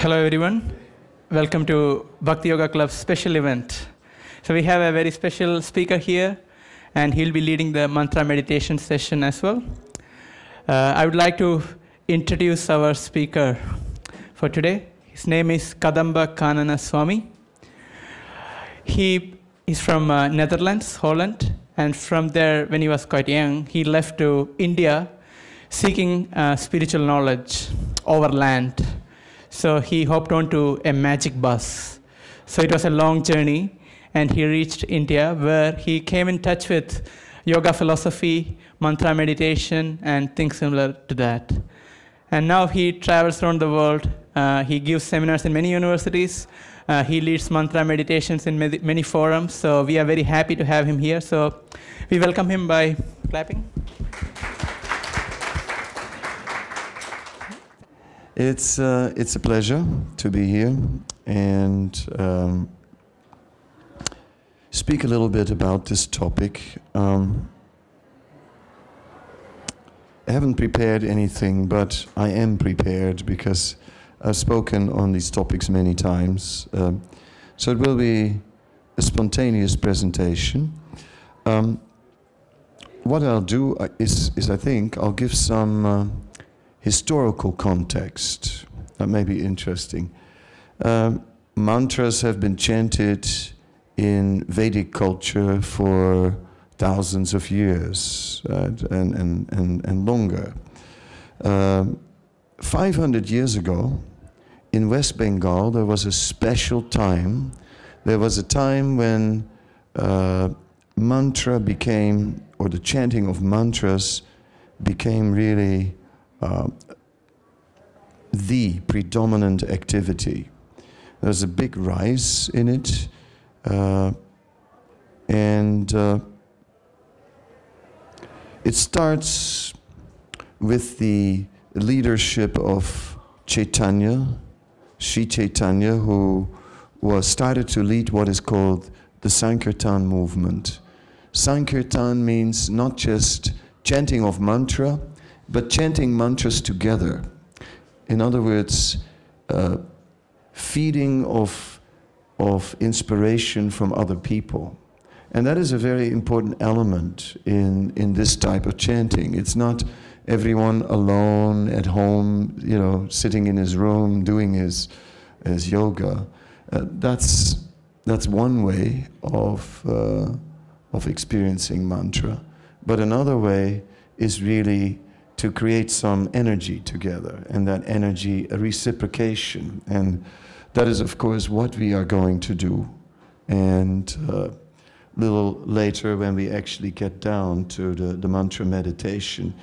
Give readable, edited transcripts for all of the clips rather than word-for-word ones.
Hello everyone. Welcome to Bhakti Yoga Club's special event. So we have a very special speaker here, and he'll be leading the mantra meditation session as well. I would like to introduce our speaker for today. His name is Kadamba Kanana Swami. He is from Netherlands, Holland, and from there, when he was quite young, he left to India seeking spiritual knowledge over land. So he hopped onto a magic bus. So it was a long journey, and he reached India, where he came in touch with yoga philosophy, mantra meditation, and things similar to that. And now he travels around the world. He gives seminars in many universities. He leads mantra meditations in many forums. So we are very happy to have him here. So we welcome him by clapping. It's a pleasure to be here and speak a little bit about this topic. I haven't prepared anything, but I am prepared because I've spoken on these topics many times. So it will be a spontaneous presentation. What I'll do is I think I'll give some historical context. That may be interesting. Mantras have been chanted in Vedic culture for thousands of years and longer. 500 years ago, in West Bengal, there was a special time. There was a time when mantra became, or the chanting of mantras became really the predominant activity. There's a big rise in it, and it starts with the leadership of Chaitanya, Sri Chaitanya, who started to lead what is called the Sankirtan movement. Sankirtan means not just chanting of mantra, but chanting mantras together. In other words, feeding of inspiration from other people. And that is a very important element in this type of chanting. It's not everyone alone at home, you know, sitting in his room doing his yoga. That's one way of experiencing mantra. But another way is really to create some energy together, and that energy, a reciprocation. And that is, of course, what we are going to do. And a little later, when we actually get down to the mantra meditation,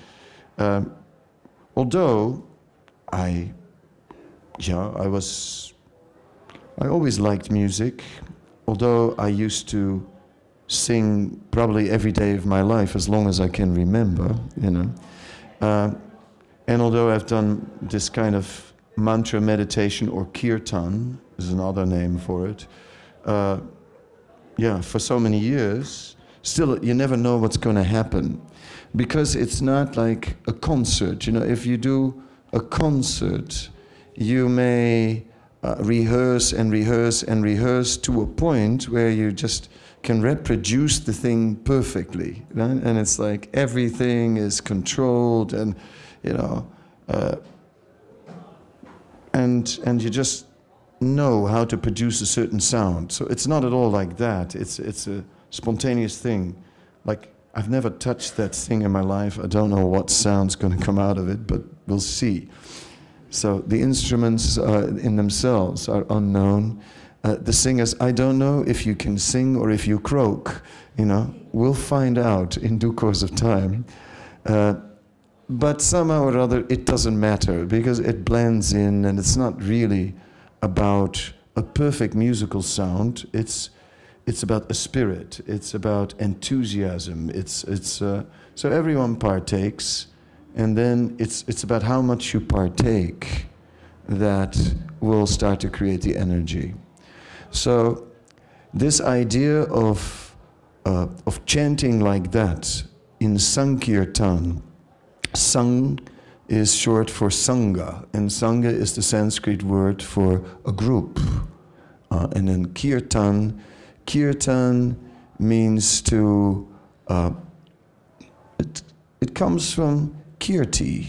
although I always liked music, although I used to sing probably every day of my life as long as I can remember, you know. And although I've done this kind of mantra meditation, or kirtan is another name for it, for so many years, still you never know what's going to happen, because it's not like a concert. You know, if you do a concert, you may rehearse and rehearse and rehearse to a point where you just can reproduce the thing perfectly, right? And it's like everything is controlled, and you know, and you just know how to produce a certain sound. So it's not at all like that. It's a spontaneous thing. Like, I've never touched that thing in my life. I don't know what sound's going to come out of it, but we'll see. So the instruments in themselves are unknown. The singers, I don't know if you can sing or if you croak, you know. We'll find out in due course of time. But somehow or other, it doesn't matter, because it blends in, and it's not really about a perfect musical sound. It's about a spirit. It's about enthusiasm. So everyone partakes, and then it's about how much you partake that will start to create the energy. So this idea of chanting like that in Sankirtan, Sang is short for Sangha, and Sangha is the Sanskrit word for a group. And then Kirtan means to, it comes from Kirti.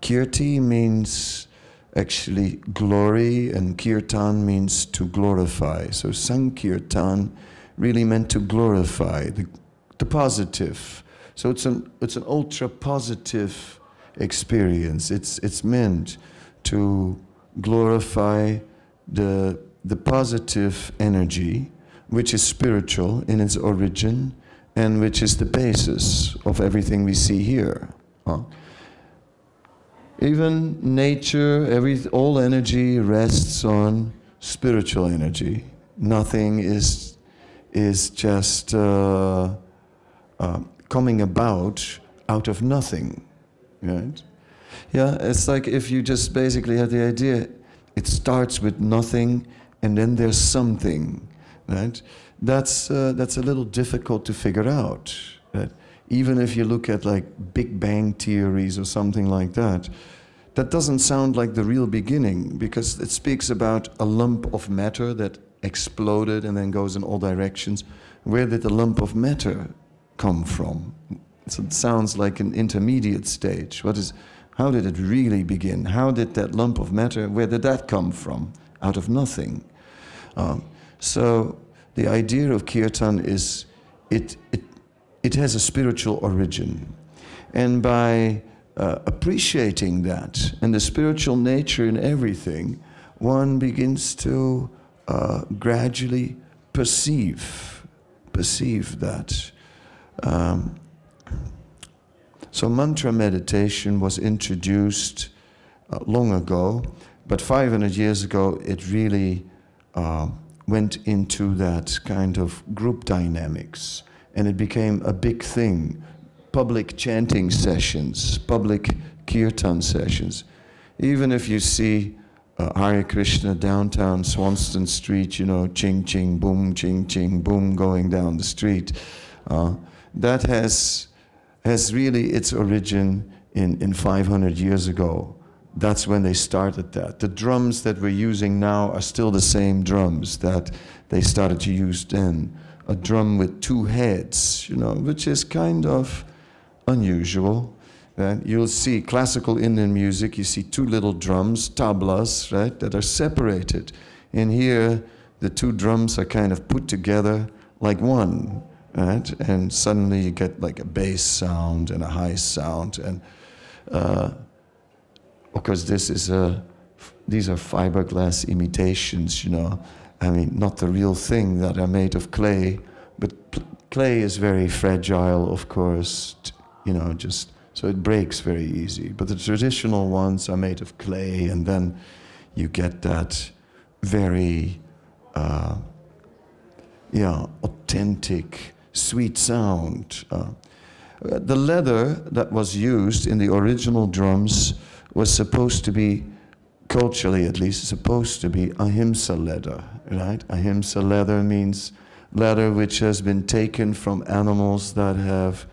Kirti means actually glory, and Kirtan means to glorify. So Sankirtan really meant to glorify the positive. So it's an ultra positive experience. It's meant to glorify the positive energy, which is spiritual in its origin, and which is the basis of everything we see here. Even nature, all energy rests on spiritual energy. Nothing is just coming out of nothing, right? Yeah, it's like if you just basically have the idea, it starts with nothing and then there's something, right? That's a little difficult to figure out. Right? Even if you look at like Big Bang theories or something like that, that doesn't sound like the real beginning, because it speaks about a lump of matter that exploded and then goes in all directions. Where did the lump of matter come from? So it sounds like an intermediate stage. How did it really begin? How did that lump of matter, where did that come from? Out of nothing. So the idea of kirtan is it has a spiritual origin. And by appreciating that and the spiritual nature in everything, one begins to gradually perceive that. So mantra meditation was introduced long ago, but 500 years ago it really went into that kind of group dynamics, and it became a big thing. Public chanting sessions, public kirtan sessions. Even if you see Hare Krishna downtown Swanston Street, you know, ching ching boom, going down the street, that has really its origin in 500 years ago. That's when they started that. The drums that we're using now are still the same drums that they started to use then. A drum with two heads, you know, which is kind of unusual. Right? You'll see classical Indian music, you see two little drums, tablas, right, that are separated. In here, the two drums are kind of put together like one, right? And suddenly you get like a bass sound and a high sound. And of course, these are fiberglass imitations, you know. I mean, not the real thing, that are made of clay, but clay is very fragile, of course, you know, so it breaks very easy. But the traditional ones are made of clay, and then you get that very, authentic, sweet sound. The leather that was used in the original drums was supposed to be, culturally at least, supposed to be ahimsa leather, right? Ahimsa leather means leather which has been taken from animals that have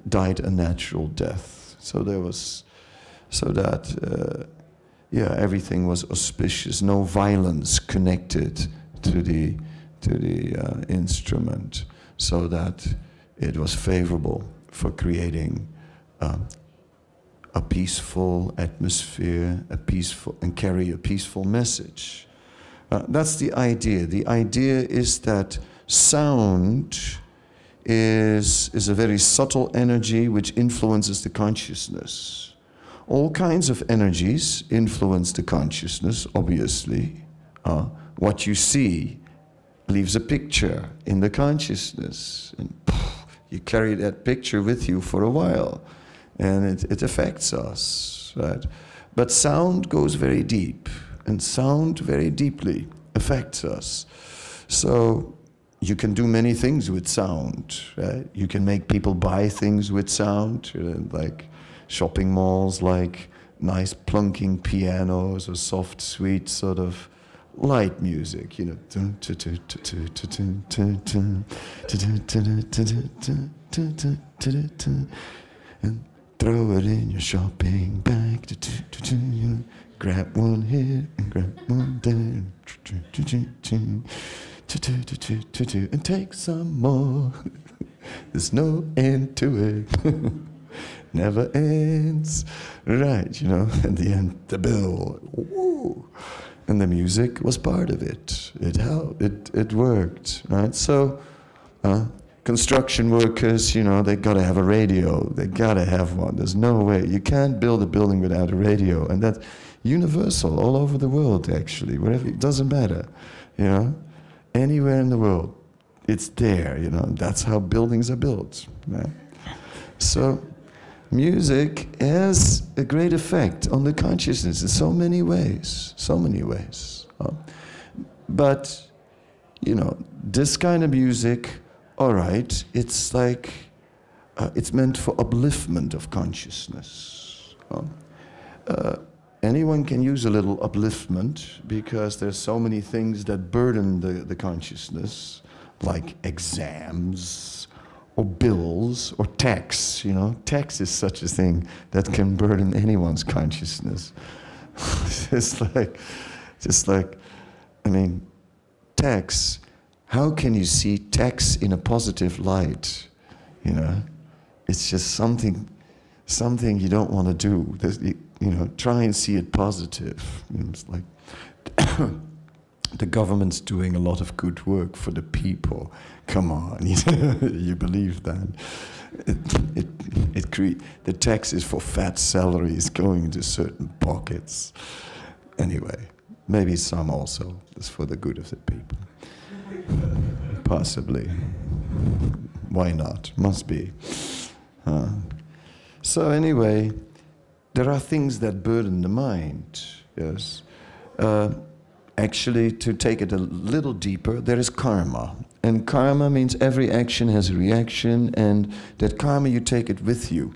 died a natural death. So everything was auspicious, no violence connected to the instrument, so that it was favorable for creating a peaceful atmosphere, and carry a peaceful message. That's the idea. The idea is that sound is a very subtle energy which influences the consciousness. All kinds of energies influence the consciousness, obviously. What you see leaves a picture in the consciousness, and you carry that picture with you for a while, and it affects us, right? But sound goes very deep, and sound very deeply affects us. So you can do many things with sound, right? You can make people buy things with sound, like shopping malls, like nice plunking pianos or soft, sweet sort of light music, you know. And throw it in your shopping bag. Grab one here and grab one there. And take some more. There's no end to it. Never ends. Right, you know, at the end, the bill. Woo. And the music was part of it. It helped. It worked, right? So, construction workers, you know, they gotta have a radio. They gotta have one. There's no way. You can't build a building without a radio. And that's universal all over the world, actually. Wherever, it doesn't matter, you know. Anywhere in the world, it's there, you know. That's how buildings are built, right? So, music has a great effect on the consciousness in so many ways, so many ways. But, you know, this kind of music, all right, it's like, it's meant for upliftment of consciousness. Anyone can use a little upliftment because there's so many things that burden the consciousness, like exams, or bills, or tax, you know. Tax is such a thing that can burden anyone's consciousness. Just like, I mean, tax, how can you see tax in a positive light, you know? It's just something you don't want to do. You know, try and see it positive. You know, it's like, the government's doing a lot of good work for the people. Come on, you believe that? The tax is for fat salaries going into certain pockets. Anyway, maybe some also is for the good of the people. Possibly. Why not? Must be. So anyway, there are things that burden the mind. Yes. Actually, to take it a little deeper, there is karma. And karma means every action has a reaction, and that karma, you take it with you.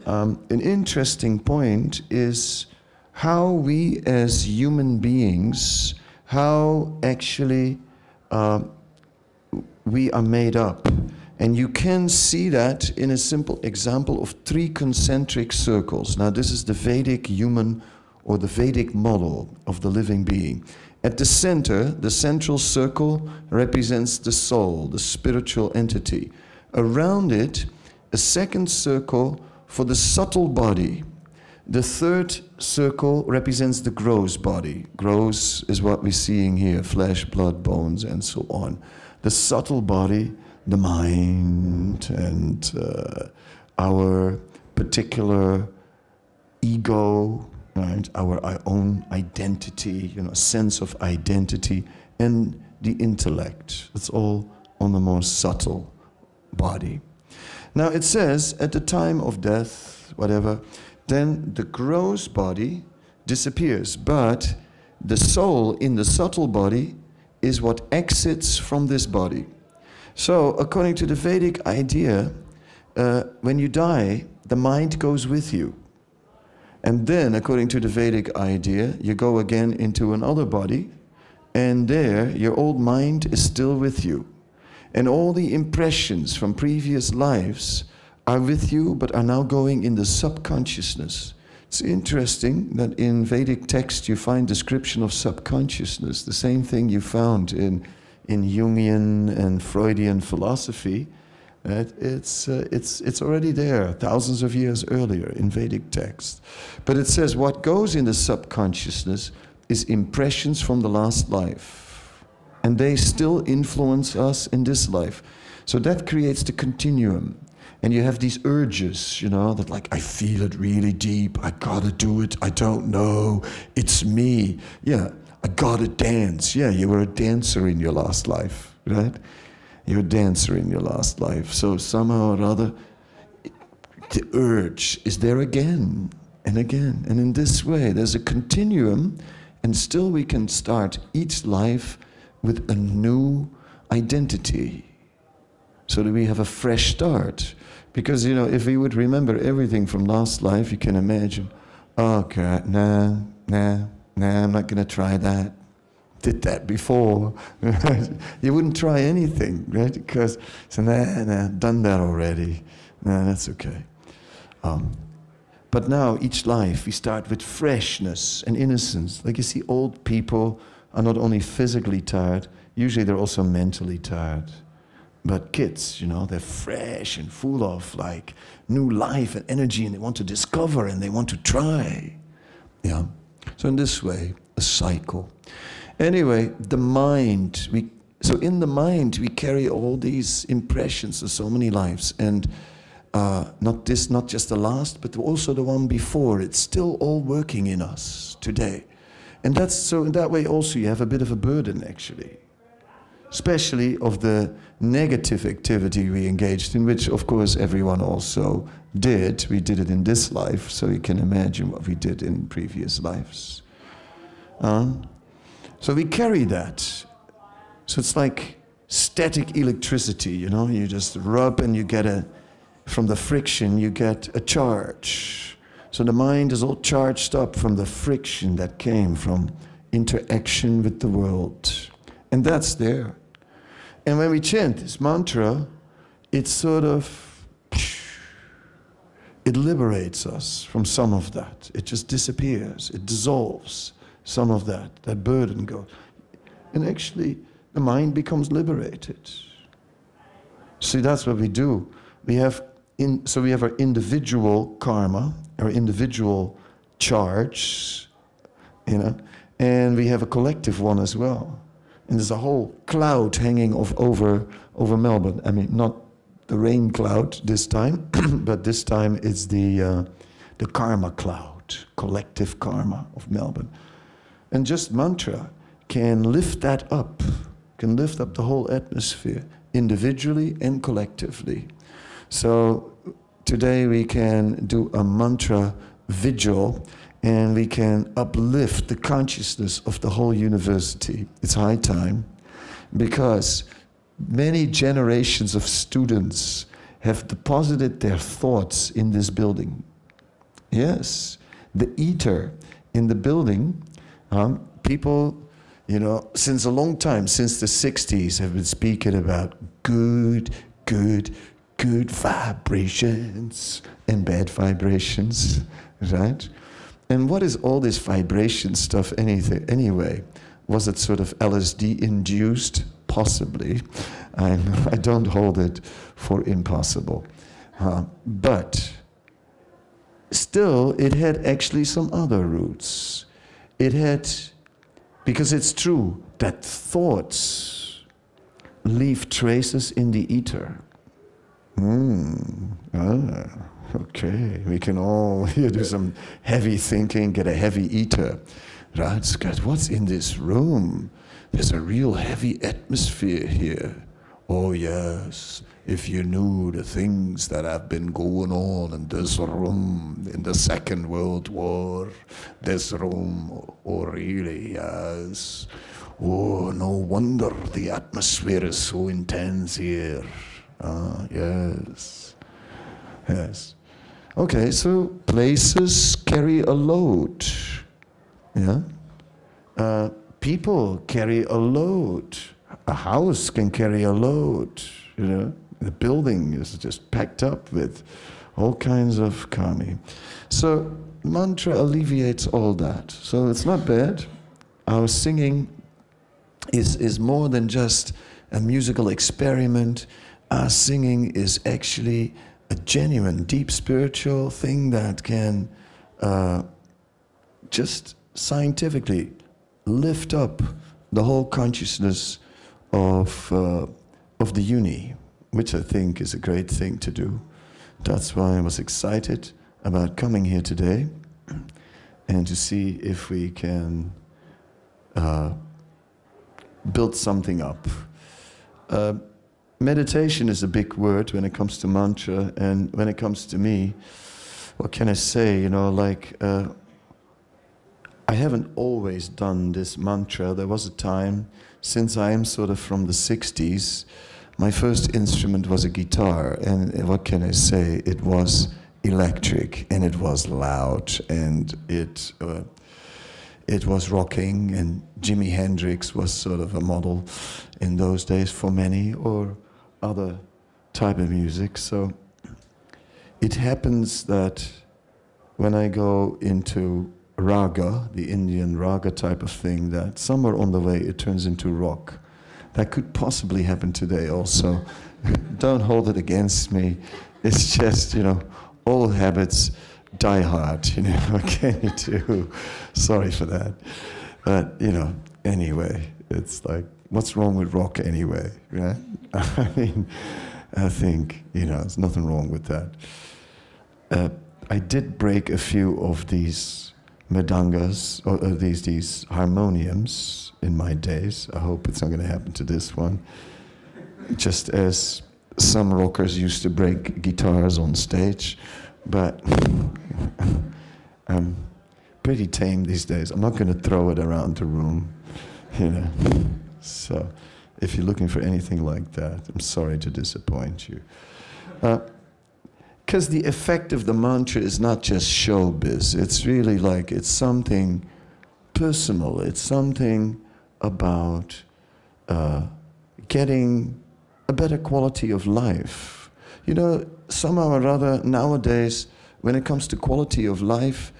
An interesting point is how we as human beings, how actually we are made up. And you can see that in a simple example of 3 concentric circles. Now, this is the Vedic human, or the Vedic model of the living being. At the center, the central circle represents the soul, the spiritual entity. Around it, a second circle for the subtle body. The third circle represents the gross body. Gross is what we're seeing here, flesh, blood, bones, and so on. The subtle body, the mind, and our particular ego, right? Our own identity, you know, sense of identity, and the intellect. It's all on the more subtle body. Now it says, at the time of death, whatever, then the gross body disappears, but the soul in the subtle body is what exits from this body. So, according to the Vedic idea, when you die, the mind goes with you. And then, according to the Vedic idea, you go again into another body, and there, your old mind is still with you. And all the impressions from previous lives are with you, but are now going in the subconsciousness. It's interesting that in Vedic text you find description of subconsciousness, the same thing you found in Jungian and Freudian philosophy. It's already there, thousands of years earlier in Vedic text. But it says what goes in the subconsciousness is impressions from the last life. And they still influence us in this life. So that creates the continuum. And you have these urges, you know, that like, I feel it really deep, I gotta do it, I don't know, it's me. Yeah, I gotta dance. Yeah, you were a dancer in your last life, right? You're a dancer in your last life. So somehow or other, the urge is there again and again. And in this way, there's a continuum, and still we can start each life with a new identity, so that we have a fresh start. Because, you know, if we would remember everything from last life, you can imagine, okay, nah, I'm not going to try that. Did that before. You wouldn't try anything, right? Because, so nah, done that already. Nah, that's okay. But now, each life, we start with freshness and innocence. Like you see, old people are not only physically tired, usually they're also mentally tired. But kids, you know, they're fresh and full of like new life and energy, and they want to discover and they want to try. Yeah. So in this way, a cycle. Anyway, the mind, so in the mind we carry all these impressions of so many lives, and not just the last, but also the one before. It's still all working in us today. And that's so in that way also you have a bit of a burden actually. Especially of the negative activity we engaged in, which of course everyone also did. We did it in this life, so you can imagine what we did in previous lives. So we carry that. So it's like static electricity, you know, you just rub and you get from the friction you get a charge. So the mind is all charged up from the friction that came from interaction with the world. And that's there. And when we chant this mantra, it sort of, it liberates us from some of that. It just disappears. It dissolves some of that. That burden goes. And actually, the mind becomes liberated. See, that's what we do. So we have our individual karma, our individual charge, you know, and we have a collective one as well. And there's a whole cloud hanging over Melbourne. I mean, not the rain cloud this time, but this time it's the karma cloud, collective karma of Melbourne. And just mantra can lift that up, can lift up the whole atmosphere, individually and collectively. So today we can do a mantra vigil, and we can uplift the consciousness of the whole university. It's high time, because many generations of students have deposited their thoughts in this building. Yes, the ether in the building, people, you know, since a long time, since the 60s, have been speaking about good vibrations and bad vibrations, right? And what is all this vibration stuff anyway? Was it sort of LSD induced? Possibly. I don't hold it for impossible. But still, it had actually some other roots. It had, because it's true that thoughts leave traces in the ether. Okay, we can all do some heavy thinking, get a heavy ether. Right, Scott, what's in this room? There's a real heavy atmosphere here. Oh yes, if you knew the things that have been going on in this room in the Second World War, this room, oh really, yes. Oh, no wonder the atmosphere is so intense here. Yes. Yes. Okay, so places carry a load. Yeah? People carry a load. A house can carry a load. You know? The building is just packed up with all kinds of karma. So mantra alleviates all that. So it's not bad. Our singing is more than just a musical experiment. Our singing is actually a genuine, deep spiritual thing that can just scientifically lift up the whole consciousness of the uni, which I think is a great thing to do. That's why I was excited about coming here today and to see if we can build something up. Meditation is a big word when it comes to mantra, and when it comes to me, what can I say, you know, like, I haven't always done this mantra. There was a time, since I am sort of from the 60s, my first instrument was a guitar, and what can I say, it was electric, and it was loud, and it was rocking, and Jimi Hendrix was sort of a model in those days for many, or other type of music. So it happens that when I go into raga, the Indian raga type of thing, that somewhere on the way it turns into rock. That could possibly happen today also. Don't hold it against me. It's just, old habits die hard, what can you do? Sorry for that. But, anyway, it's like, what's wrong with rock anyway, right? I mean, I think, there's nothing wrong with that. I did break a few of these mridangas, or these harmoniums in my days. I hope it's not going to happen to this one. Just as some rockers used to break guitars on stage, but I'm pretty tame these days. I'm not going to throw it around the room, So if you're looking for anything like that, I'm sorry to disappoint you. Because the effect of the mantra is not just showbiz. It's really like, it's something personal. It's something about getting a better quality of life. Somehow or other, nowadays, when it comes to quality of life,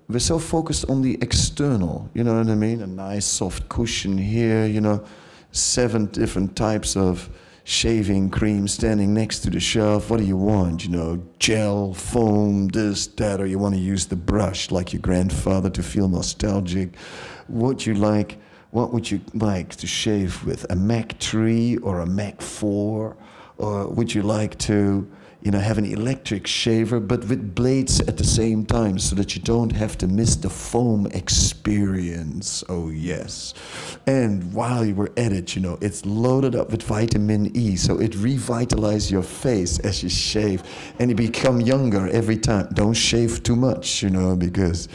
we're so focused on the external, you know what I mean? A nice soft cushion here, 7 different types of shaving cream standing next to the shelf. What do you want? Gel, foam, this, that, or you want to use the brush like your grandfather to feel nostalgic. What would you like to shave with? A Mac 3 or a Mac 4? Or would you like to, have an electric shaver but with blades at the same time so that you don't have to miss the foam experience? Oh yes. And while you were at it, it's loaded up with vitamin E, so it revitalizes your face as you shave and you become younger every time. Don't shave too much, because,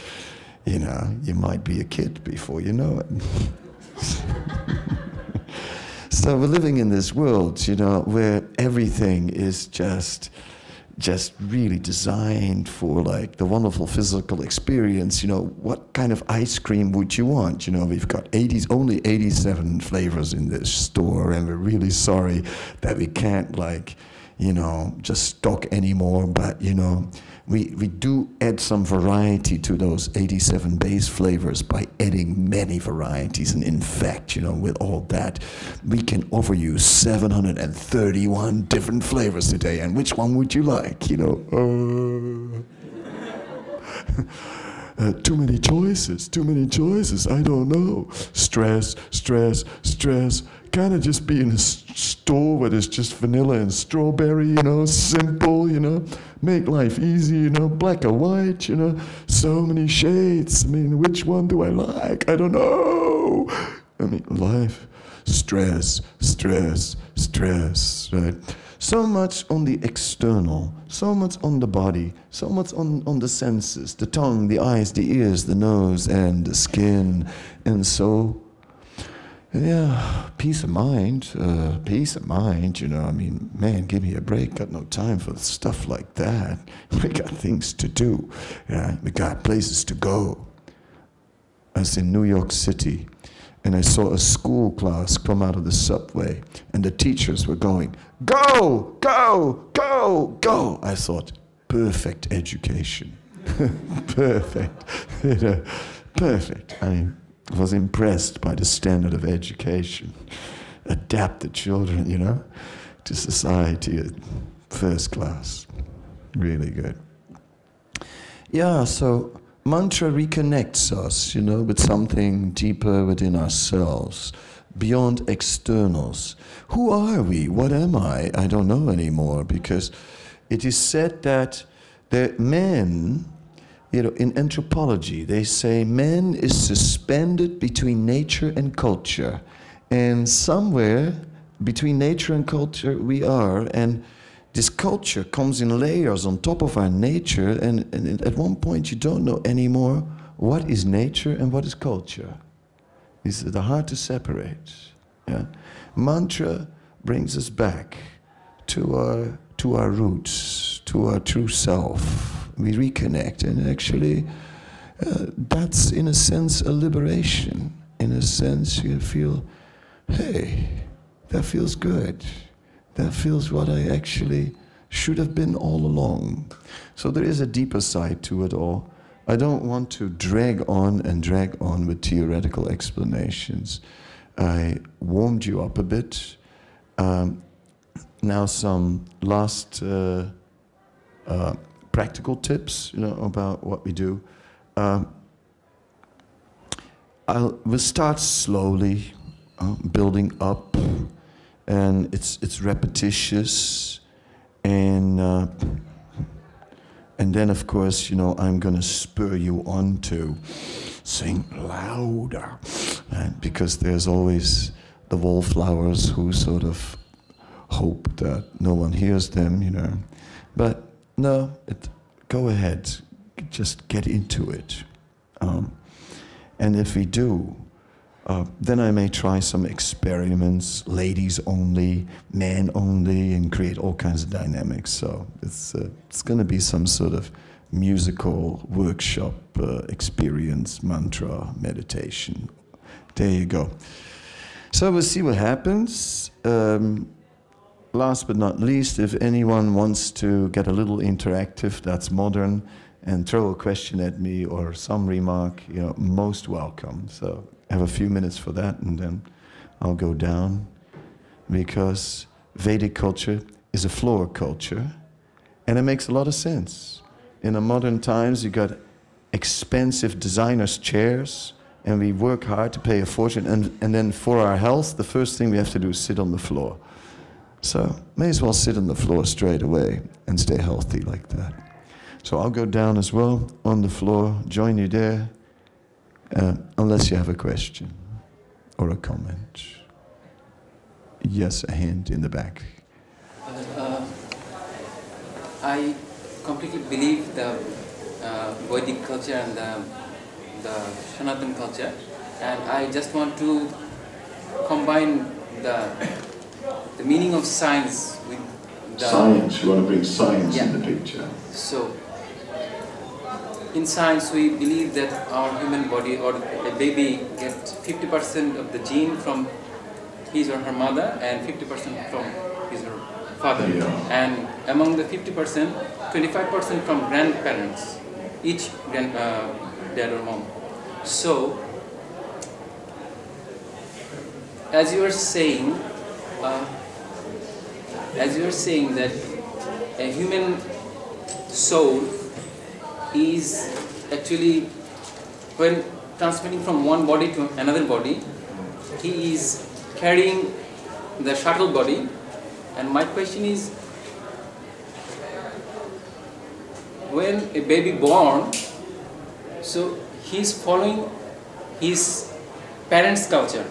you might be a kid before you know it. So we're living in this world, where everything is just really designed for like the wonderful physical experience. What kind of ice cream would you want? We've got only 87 flavors in this store, and we're really sorry that we can't just stock anymore, but we do add some variety to those 87 base flavors by adding many varieties. And in fact, with all that, we can offer you 731 different flavors today. And which one would you like? Too many choices, I don't know. Stress. Kind of just be in a store where there's just vanilla and strawberry, simple, make life easy, black or white, so many shades. I mean, which one do I like? I don't know. I mean, life, stress, right? So much on the external, so much on the body, so much on the senses, the tongue, the eyes, the ears, the nose, and the skin. And so, yeah, peace of mind, I mean, man, give me a break. Got no time for stuff like that. We got things to do. Yeah, we got places to go. I was in New York City, and I saw a school class come out of the subway, and the teachers were going, go, go, go, go. I thought, perfect education. Perfect. Perfect. I was impressed by the standard of education. Adapted children, to society at first class. Really good. Yeah, so mantra reconnects us, with something deeper within ourselves, beyond externals. Who are we? What am I? I don't know anymore, because it is said that man, in anthropology, they say man is suspended between nature and culture. And somewhere between nature and culture we are, and this culture comes in layers on top of our nature, and at one point you don't know anymore what is nature and what is culture. They're hard to separate. Yeah? Mantra brings us back to our roots, to our true self. We reconnect, and actually that's in a sense a liberation. In a sense you feel, hey, that feels good. That feels what I actually should have been all along. So there is a deeper side to it all. I don't want to drag on with theoretical explanations. I warmed you up a bit. Now some last practical tips, about what we do. We'll start slowly, building up, and it's repetitious, and then of course, I'm going to spur you on to sing louder, because there's always the wallflowers who sort of hope that no one hears them, But no, go ahead, just get into it. And if we do, then I may try some experiments, ladies only, men only, and create all kinds of dynamics. So it's going to be some sort of musical workshop, experience, mantra, meditation. There you go. So we'll see what happens. Last but not least, if anyone wants to get a little interactive, that's modern, and throw a question at me or some remark, most welcome. So I have a few minutes for that, and then I'll go down, because Vedic culture is a floor culture, and it makes a lot of sense. In the modern times, you got expensive designers' chairs, and we work hard to pay a fortune, and then for our health, the first thing we have to do is sit on the floor. So may as well sit on the floor straight away and stay healthy like that. So I'll go down as well on the floor, join you there, unless you have a question or a comment. Yes, a hand in the back. I completely believe the Vedic culture and the Sanatan culture, and I just want to combine the meaning of science with the... Science, you want to bring science in the picture. So, in science we believe that our human body or a baby gets 50% of the gene from his or her mother and 50% from his or her father. Yeah. And among the 50%, 25% from grandparents, each dad or mom. So, as you are saying that a human soul is actually, when transmitting from one body to another body, he is carrying the shuttle body. And my question is, when a baby born, so he's following his parents' culture,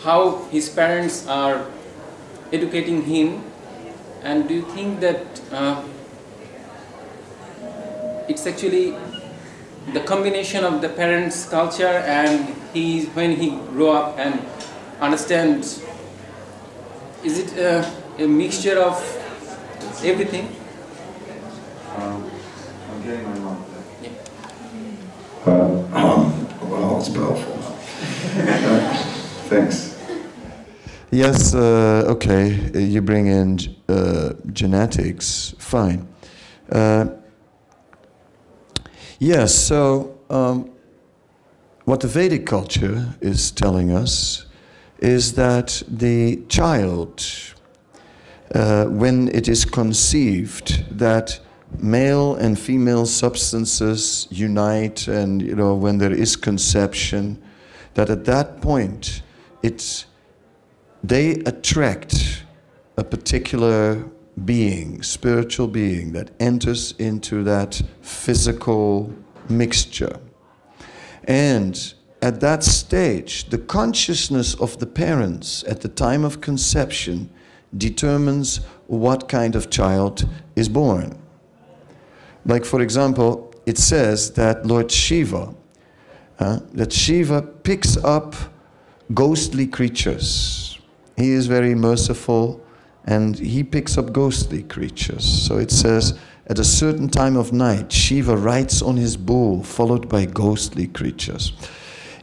how his parents are educating him, and do you think that it's actually the combination of the parents' culture and when he grow up and understands, is it a mixture of everything? I'm getting my mom. Yeah. Well, it's powerful. Thanks. Yes, okay, you bring in genetics, fine. Yes, so what the Vedic culture is telling us is that the child, when it is conceived, that male and female substances unite, and when there is conception, that at that point they attract a particular being, spiritual being, that enters into that physical mixture. And at that stage, the consciousness of the parents at the time of conception determines what kind of child is born. Like, for example, it says that Lord Shiva, that Shiva picks up ghostly creatures. He is very merciful, and he picks up ghostly creatures. So it says, at a certain time of night, Shiva rides on his bull, followed by ghostly creatures.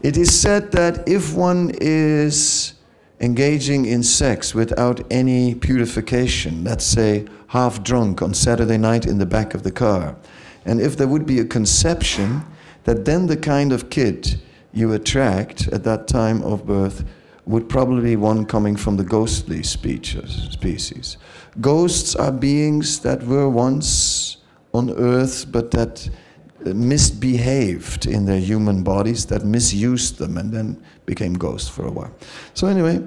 It is said that if one is engaging in sex without any purification, let's say half drunk on Saturday night in the back of the car, and if there would be a conception that then the kind of kid you attract at that time of birth would probably be one coming from the ghostly species. Ghosts are beings that were once on earth but that misbehaved in their human bodies, that misused them and then became ghosts for a while. So anyway,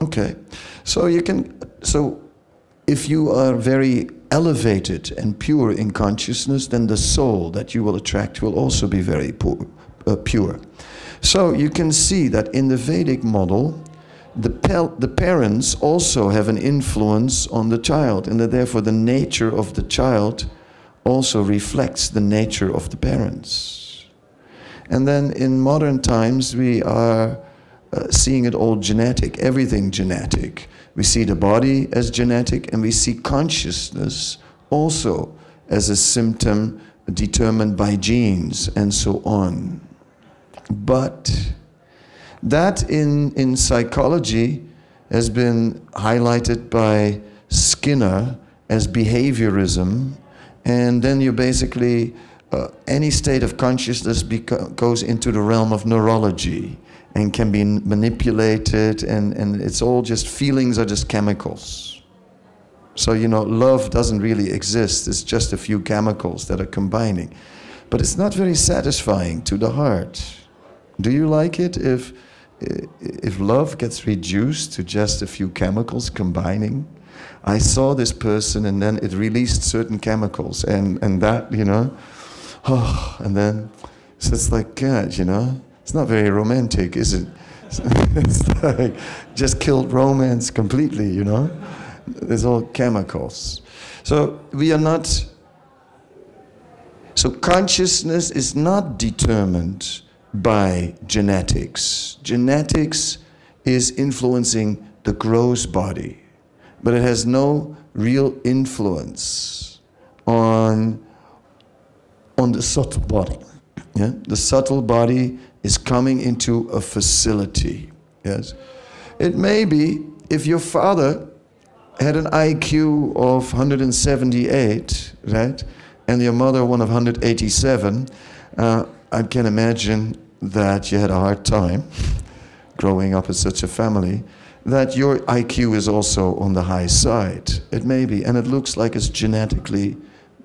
okay. So if you are very elevated and pure in consciousness, then the soul that you will attract will also be very pure. So you can see that in the Vedic model, the parents also have an influence on the child, and that therefore the nature of the child also reflects the nature of the parents. And then in modern times we are seeing it all genetic, everything genetic. We see the body as genetic, and we see consciousness also as a symptom determined by genes and so on. But that in psychology has been highlighted by Skinner as behaviorism, and then you basically, any state of consciousness goes into the realm of neurology and can be manipulated, and it's all just, feelings are just chemicals. So, you know, love doesn't really exist, it's just a few chemicals that are combining. But it's not very satisfying to the heart. Do you like it if love gets reduced to just a few chemicals combining? I saw this person and then it released certain chemicals and that, you know, oh, and then so it's like, God, you know, it's not very romantic, is it? It's like, just killed romance completely, you know? There's all chemicals. So we are not, so consciousness is not determined by genetics. Genetics is influencing the gross body, but it has no real influence on the subtle body. Yeah? The subtle body is coming into a facility. Yes, it may be if your father had an IQ of 178, right, and your mother one of 187. I can imagine that you had a hard time growing up in such a family, that your IQ is also on the high side. It may be, and it looks like it's genetically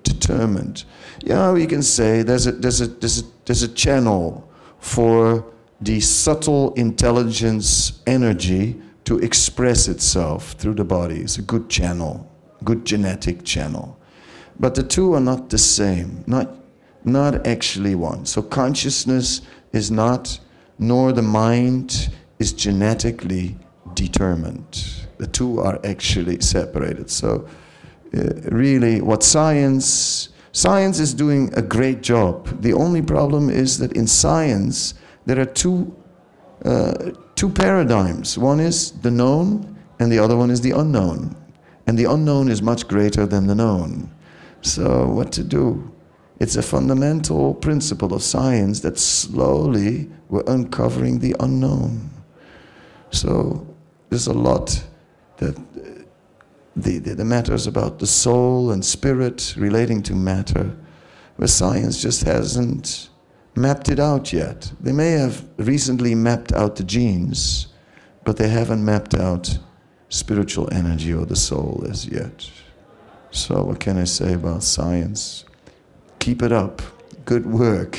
determined. Yeah, we can say there's a channel for the subtle intelligence energy to express itself through the body. It's a good channel, good genetic channel. But the two are not the same, not actually one. So consciousness is not, nor the mind is genetically determined. The two are actually separated. So really what science is doing a great job. The only problem is that in science there are two paradigms. One is the known and the other one is the unknown. And the unknown is much greater than the known. So what to do? It's a fundamental principle of science that slowly we're uncovering the unknown. So there's a lot that the matters about the soul and spirit relating to matter, where science just hasn't mapped it out yet. They may have recently mapped out the genes, but they haven't mapped out spiritual energy or the soul as yet. So what can I say about science? Keep it up, good work,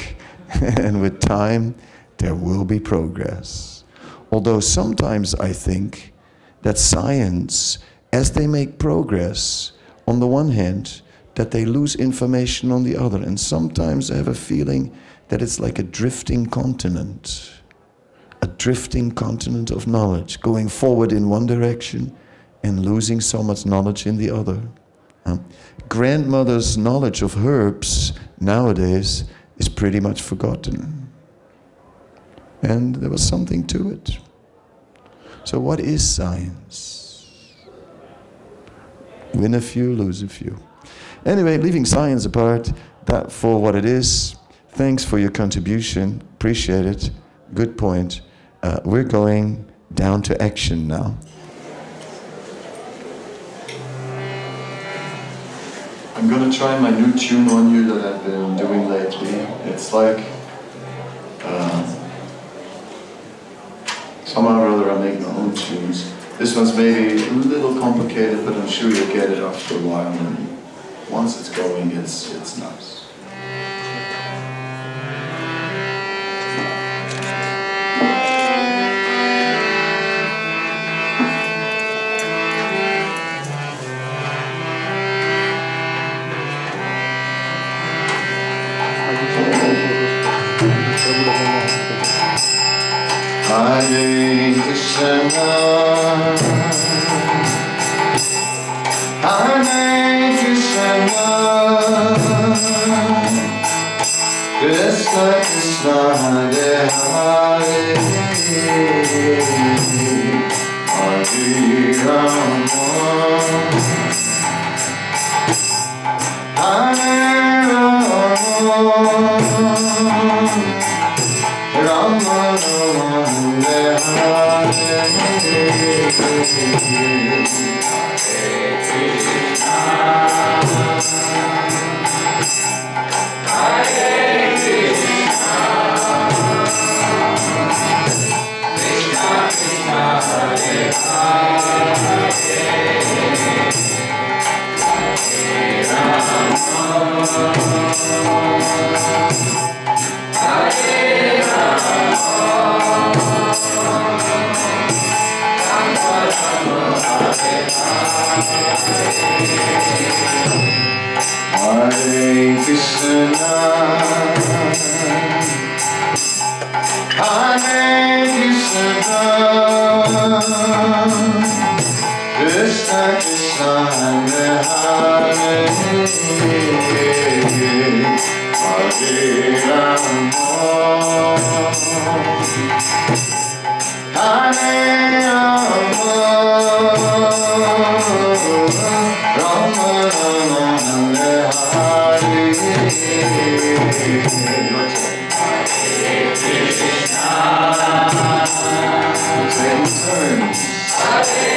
and with time there will be progress. Although sometimes I think that science, as they make progress, on the one hand, that they lose information on the other, and sometimes I have a feeling that it's like a drifting continent of knowledge, going forward in one direction and losing so much knowledge in the other. Grandmother's knowledge of herbs nowadays is pretty much forgotten. And there was something to it. So what is science? Win a few, lose a few. Anyway, leaving science apart, that for what it is, thanks for your contribution, appreciate it, good point. We're going down to action now. I'm going to try my new tune on you that I've been doing lately. It's like somehow or other I make my own tunes. This one's maybe a little complicated, but I'm sure you'll get it after a while, and once it's going, it's nice. Hare Krishna, Hare Krishna, Krishna Krishna, Hare Hare, Hare Rama, Hare Rama, Rama Rama, Hare Hare, Hare Krishna, Hare Krishna, Krishna Krishna, Hare Hare, Hare Rama, Hare Rama, Rama Rama, Hare Hare. Same turns. Hare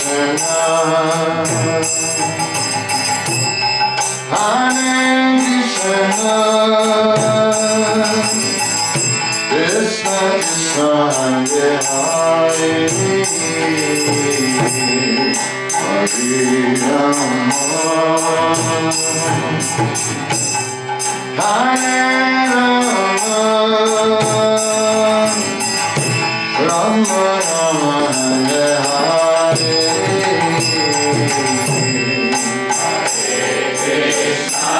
Krishna, Hare Krishna, Krishna Krishna, Hare Hare, Hare Rama, Hare Rama, Rama Rama, Hare Hare, Hare Krishna,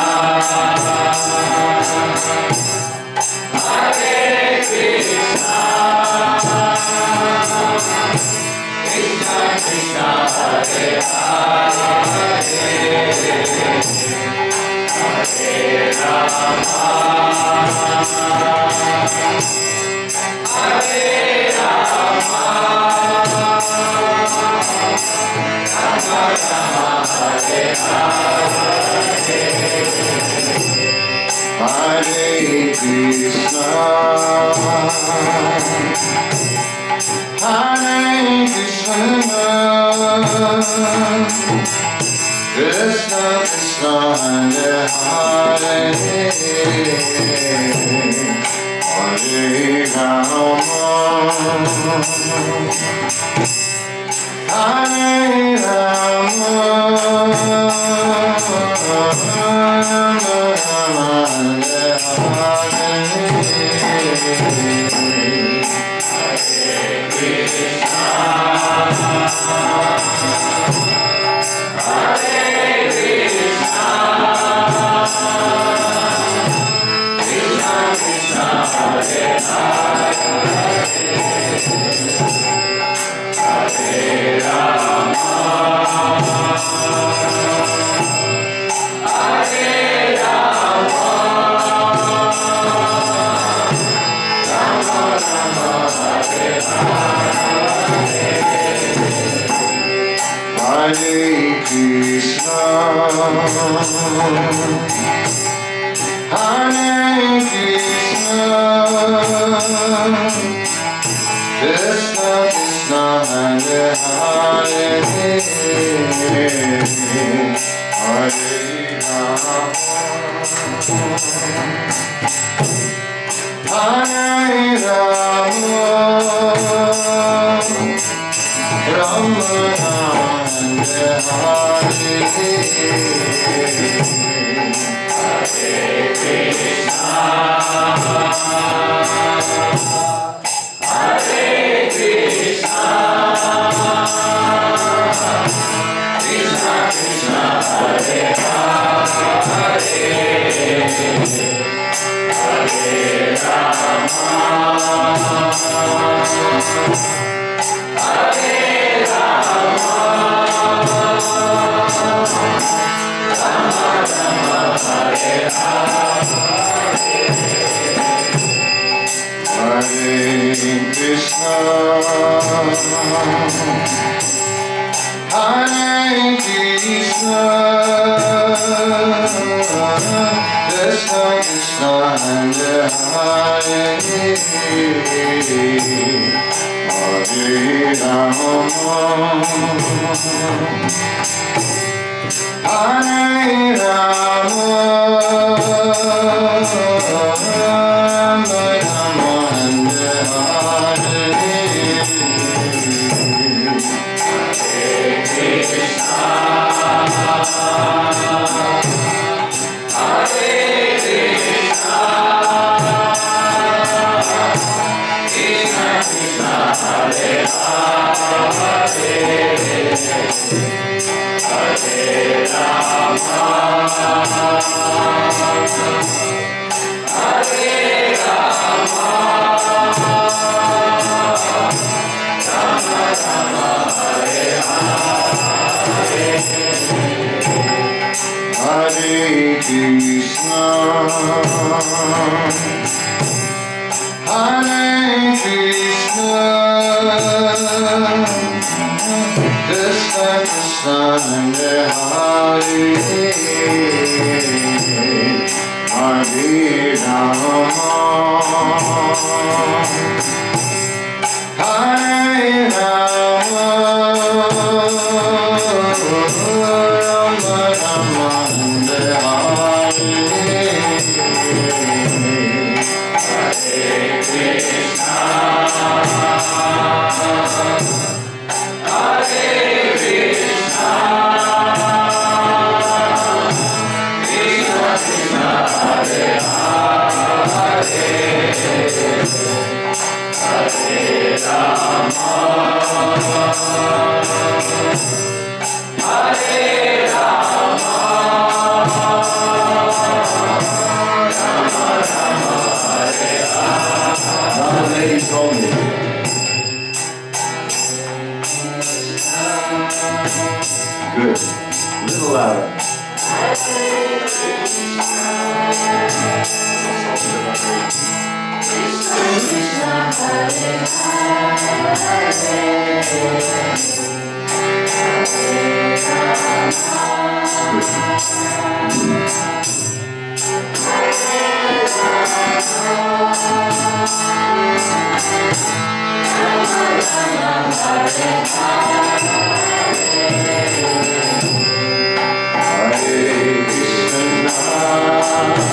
Hare Krishna, Krishna Krishna, Hare Hare, Hare Rama, Hare Rama, Rama Rama, Hare Hare, Hare Krishna, Hare Krishna, Krishna Krishna, Hare Hare, Hare Rama, Hare Rama, Krishna, Krishna Krishna, Hare Hare, Hare Rama, Hare Rama, Rama Rama, Hare Krishna, Hare Krishna, Krishna Krishna, Hare Hare, Hare Rama, Hare Rama, Rama Rama, Hare Hare Krishna, Hare Krishna, Krishna Krishna, Hare Hare, Hare Rama, Hare Rama, Rama Rama, Hare Krishna, Hare Krishna, Krishna Krishna, Hare Hare, Hare Rama, Hare Rama, Rama Rama, Hare Hare, Hare Krishna, Hare Krishna, Krishna Krishna, Hare Hare, Hare Rama, Hare Rama, Rama Rama, Hare Hare, Hare Krishna, Hare Krishna, Krishna Krishna, Hare Hare, Hare Rama, Hare Rama, Rama Rama, Hare Hare. Now the ladies told me. Good. A little louder.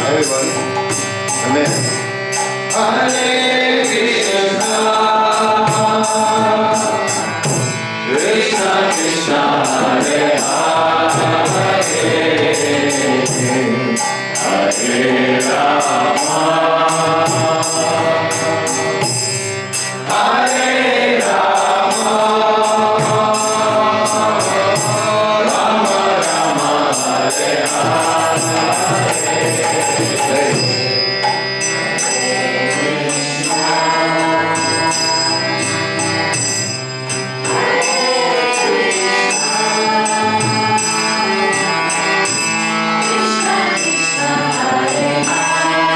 Everybody. Amen. Hare Krishna, Krishna Krishna, Hare Hare, Hare Rama, Hare Rama, Rama Rama, Hare Hare. Krishna Krishna, Hare Hare.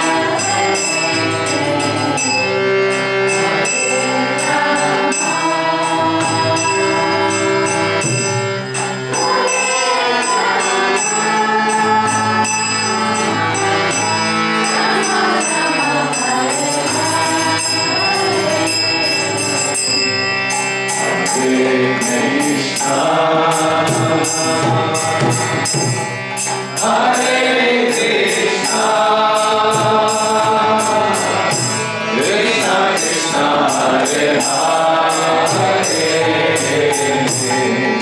Hare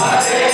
Hare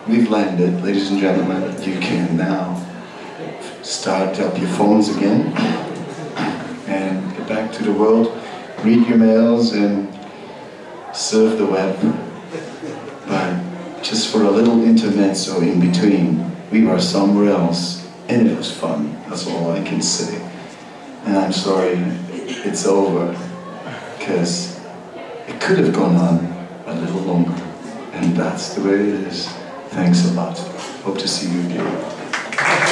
We've landed, ladies and gentlemen. You can now start up your phones again and get back to the world, read your mails and surf the web. But just for a little intermezzo in between, we were somewhere else and it was fun. That's all I can say. And I'm sorry it's over, because it could have gone on a little longer. And that's the way it is. Thanks a lot. Hope to see you again.